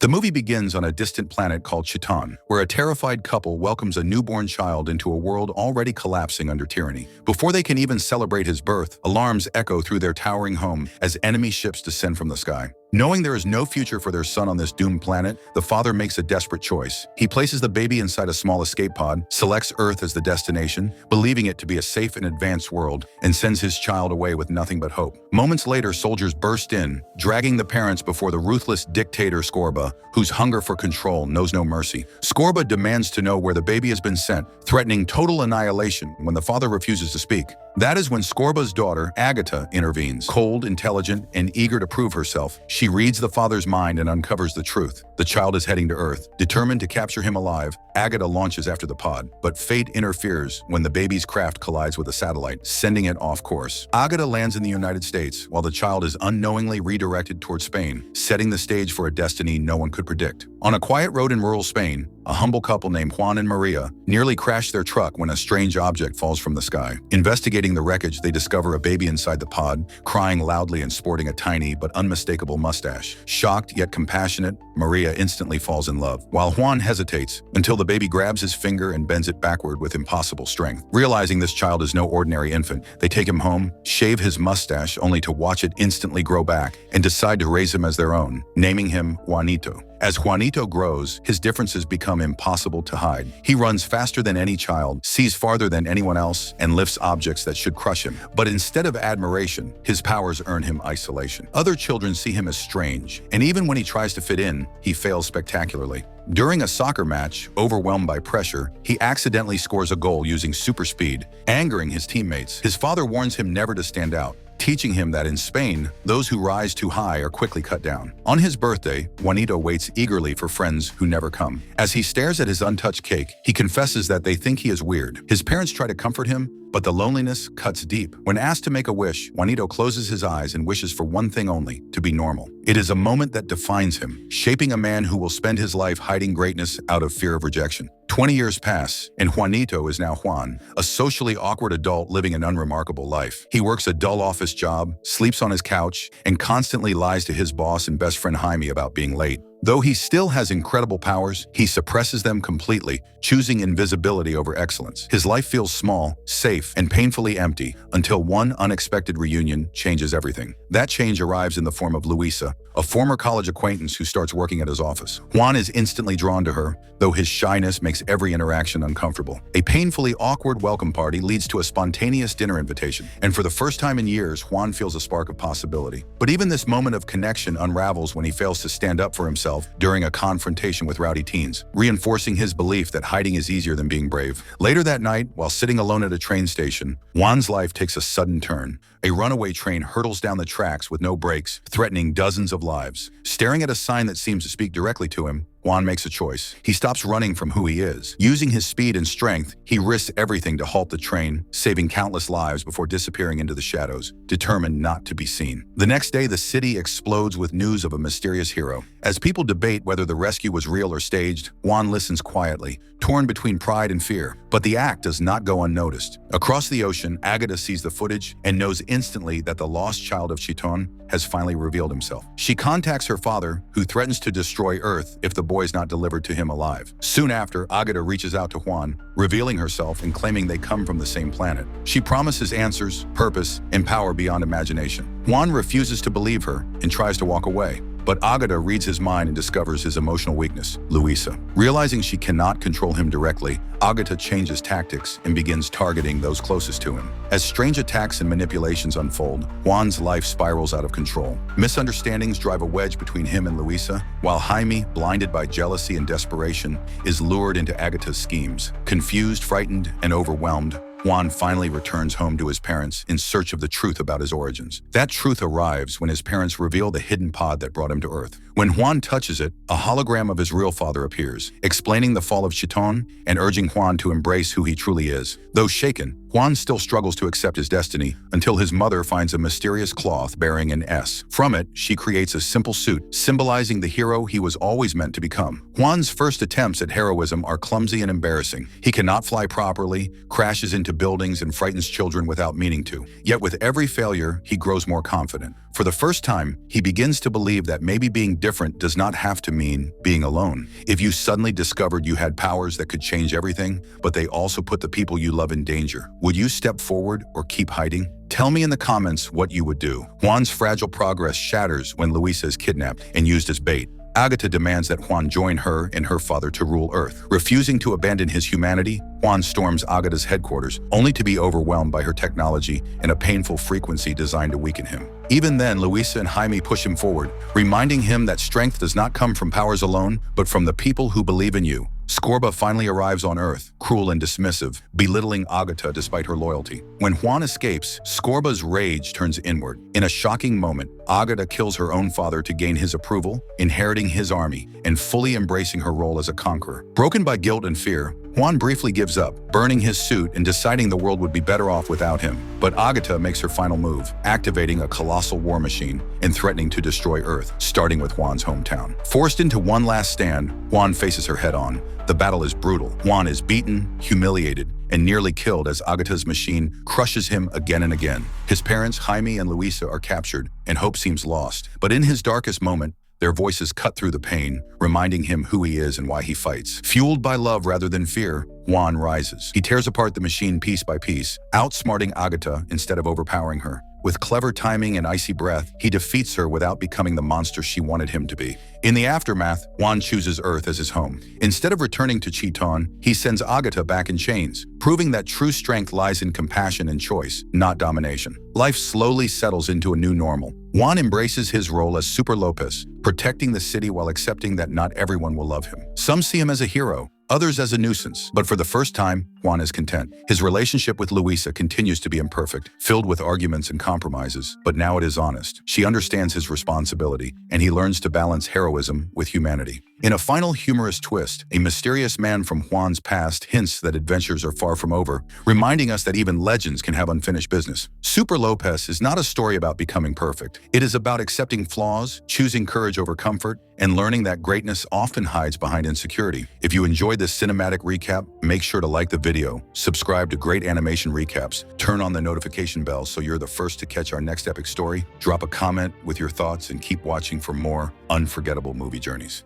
The movie begins on a distant planet called Chiton, where a terrified couple welcomes a newborn child into a world already collapsing under tyranny. Before they can even celebrate his birth, alarms echo through their towering home as enemy ships descend from the sky. Knowing there is no future for their son on this doomed planet, the father makes a desperate choice. He places the baby inside a small escape pod, selects Earth as the destination, believing it to be a safe and advanced world, and sends his child away with nothing but hope. Moments later, soldiers burst in, dragging the parents before the ruthless dictator Skorba, whose hunger for control knows no mercy. Skorba demands to know where the baby has been sent, threatening total annihilation when the father refuses to speak. That is when Skorba's daughter, Agatha, intervenes. Cold, intelligent, and eager to prove herself, she reads the father's mind and uncovers the truth. The child is heading to Earth. Determined to capture him alive, Agatha launches after the pod, but fate interferes when the baby's craft collides with a satellite, sending it off course. Agatha lands in the United States, while the child is unknowingly redirected toward Spain, setting the stage for a destiny no one could predict. On a quiet road in rural Spain, a humble couple named Juan and Maria nearly crash their truck when a strange object falls from the sky. Investigating the wreckage, they discover a baby inside the pod, crying loudly and sporting a tiny but unmistakable mustache. Shocked yet compassionate, Maria instantly falls in love, while Juan hesitates until the baby grabs his finger and bends it backward with impossible strength. Realizing this child is no ordinary infant, they take him home, shave his mustache only to watch it instantly grow back, and decide to raise him as their own, naming him Juanito. As Juanito grows, his differences become impossible to hide. He runs faster than any child, sees farther than anyone else, and lifts objects that should crush him. But instead of admiration, his powers earn him isolation. Other children see him as strange, and even when he tries to fit in, he fails spectacularly. During a soccer match, overwhelmed by pressure, he accidentally scores a goal using super speed, angering his teammates. His father warns him never to stand out, teaching him that in Spain, those who rise too high are quickly cut down. On his birthday, Juanito waits eagerly for friends who never come. As he stares at his untouched cake, he confesses that they think he is weird. His parents try to comfort him, but the loneliness cuts deep. When asked to make a wish, Juanito closes his eyes and wishes for one thing only: to be normal. It is a moment that defines him, shaping a man who will spend his life hiding greatness out of fear of rejection. 20 years pass, and Juanito is now Juan, a socially awkward adult living an unremarkable life. He works a dull office job, sleeps on his couch, and constantly lies to his boss and best friend Jaime about being late. Though he still has incredible powers, he suppresses them completely, choosing invisibility over excellence. His life feels small, safe, and painfully empty until one unexpected reunion changes everything. That change arrives in the form of Luisa, a former college acquaintance who starts working at his office. Juan is instantly drawn to her, though his shyness makes every interaction uncomfortable. A painfully awkward welcome party leads to a spontaneous dinner invitation, and for the first time in years, Juan feels a spark of possibility. But even this moment of connection unravels when he fails to stand up for himself during a confrontation with rowdy teens, reinforcing his belief that hiding is easier than being brave. Later that night, while sitting alone at a train station, Juan's life takes a sudden turn. A runaway train hurtles down the tracks with no brakes, threatening dozens of lives. Staring at a sign that seems to speak directly to him, Juan makes a choice. He stops running from who he is. Using his speed and strength, he risks everything to halt the train, saving countless lives before disappearing into the shadows, determined not to be seen. The next day, the city explodes with news of a mysterious hero. As people debate whether the rescue was real or staged, Juan listens quietly, torn between pride and fear. But the act does not go unnoticed. Across the ocean, Agatha sees the footage and knows instantly that the lost child of Chiton has finally revealed himself. She contacts her father, who threatens to destroy Earth if the boy is not delivered to him alive. Soon after, Agatha reaches out to Juan, revealing herself and claiming they come from the same planet. She promises answers, purpose, and power beyond imagination. Juan refuses to believe her and tries to walk away. But Agatha reads his mind and discovers his emotional weakness, Luisa. Realizing she cannot control him directly, Agatha changes tactics and begins targeting those closest to him. As strange attacks and manipulations unfold, Juan's life spirals out of control. Misunderstandings drive a wedge between him and Luisa, while Jaime, blinded by jealousy and desperation, is lured into Agatha's schemes. Confused, frightened, and overwhelmed, Juan finally returns home to his parents in search of the truth about his origins. That truth arrives when his parents reveal the hidden pod that brought him to Earth. When Juan touches it, a hologram of his real father appears, explaining the fall of Chiton and urging Juan to embrace who he truly is. Though shaken, Juan still struggles to accept his destiny until his mother finds a mysterious cloth bearing an S. From it, she creates a simple suit, symbolizing the hero he was always meant to become. Juan's first attempts at heroism are clumsy and embarrassing. He cannot fly properly, crashes into buildings, and frightens children without meaning to. Yet with every failure, he grows more confident. For the first time, he begins to believe that maybe being different does not have to mean being alone. If you suddenly discovered you had powers that could change everything, but they also put the people you love in danger, would you step forward or keep hiding? Tell me in the comments what you would do. Juan's fragile progress shatters when Luisa is kidnapped and used as bait. Agatha demands that Juan join her and her father to rule Earth. Refusing to abandon his humanity, Juan storms Agatha's headquarters, only to be overwhelmed by her technology and a painful frequency designed to weaken him. Even then, Luisa and Jaime push him forward, reminding him that strength does not come from powers alone, but from the people who believe in you. Scorba finally arrives on Earth, cruel and dismissive, belittling Agatha despite her loyalty. When Juan escapes, Scorba's rage turns inward. In a shocking moment, Agatha kills her own father to gain his approval, inheriting his army and fully embracing her role as a conqueror. Broken by guilt and fear, Juan briefly gives up, burning his suit and deciding the world would be better off without him. But Agatha makes her final move, activating a colossal war machine and threatening to destroy Earth, starting with Juan's hometown. Forced into one last stand, Juan faces her head-on. The battle is brutal. Juan is beaten, humiliated, and nearly killed as Agatha's machine crushes him again and again. His parents, Jaime and Luisa, are captured, and hope seems lost. But in his darkest moment, their voices cut through the pain, reminding him who he is and why he fights. Fueled by love rather than fear, Juan rises. He tears apart the machine piece by piece, outsmarting Agatha instead of overpowering her. With clever timing and icy breath, he defeats her without becoming the monster she wanted him to be. In the aftermath, Juan chooses Earth as his home. Instead of returning to Chiton, he sends Agatha back in chains, proving that true strength lies in compassion and choice, not domination. Life slowly settles into a new normal. Juan embraces his role as Superlopez, protecting the city while accepting that not everyone will love him. Some see him as a hero, others as a nuisance, but for the first time, Juan is content. His relationship with Luisa continues to be imperfect, filled with arguments and compromises, but now it is honest. She understands his responsibility, and he learns to balance heroism with humanity. In a final humorous twist, a mysterious man from Juan's past hints that adventures are far from over, reminding us that even legends can have unfinished business. Superlopez is not a story about becoming perfect. It is about accepting flaws, choosing courage over comfort, and learning that greatness often hides behind insecurity. If you enjoyed this cinematic recap, make sure to like the video, subscribe to Great Animation Recaps, turn on the notification bell so you're the first to catch our next epic story, drop a comment with your thoughts, and keep watching for more unforgettable movie journeys.